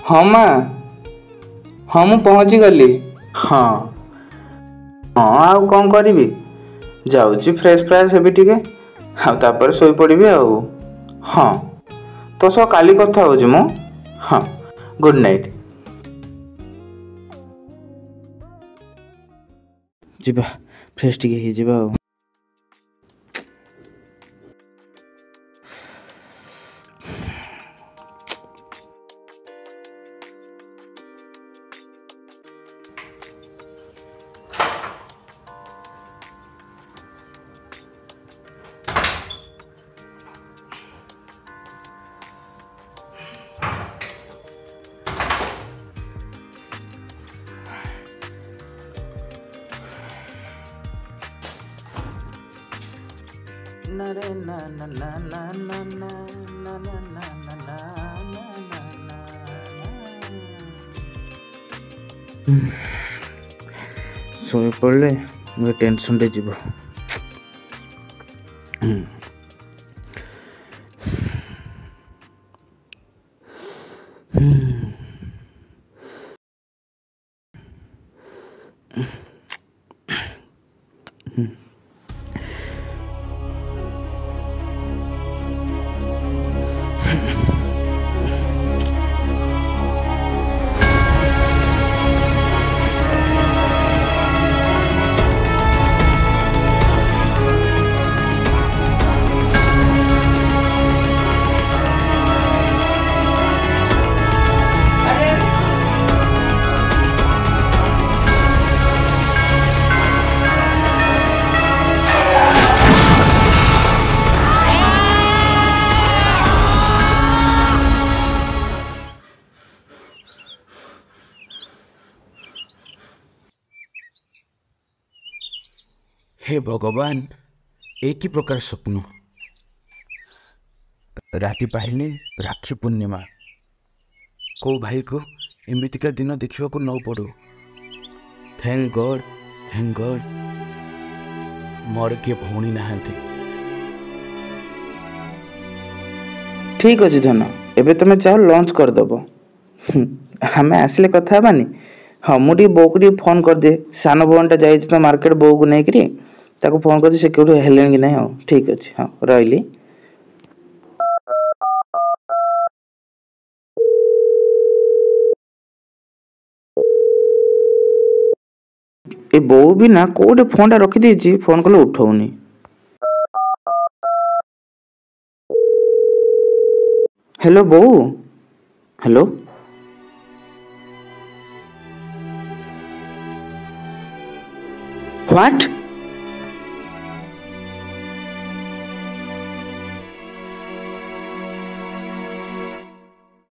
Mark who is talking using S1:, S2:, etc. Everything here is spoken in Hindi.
S1: हाँ माँ, हाँ मु पहुँची गली। हाँ हाँ आउ कौन करी जाऊँगी फ्रेश फ्रेश हेबी टिके आउे शोई पड़ी आउ। हाँ तो सह काली कथा होची मु। हाँ गुड नाइट। जीवा फ्रेश टिके ही जीवा आउ। ना रे ना ना ना ना ना ना ना ना ना ना ना शोई पड़े मोर टेंशन टे जीव।
S2: हे भगवान एक ही प्रकार स्वप्न राति पाइले राखी पूर्णिमा को भाई को एमतीका दिन देखा न पड़ू। थैंक गॉड मोर किए भौणी नहांती।
S1: ठीक अच्छे धन एबे तुम चाह लंच करदेव आम आसिले कथा हेबानी। हाँ मुझे बो को फोन कर दे सान भवन टा जाइए तो मार्केट बो को लेकरी ताको फोन कर से कौट हेले कि ना। ठीक अच्छे हाँ रही। ए बो भी ना कोटे फोन टा रखी देछि फोन कले उठाउनी। हेलो बो। Hello what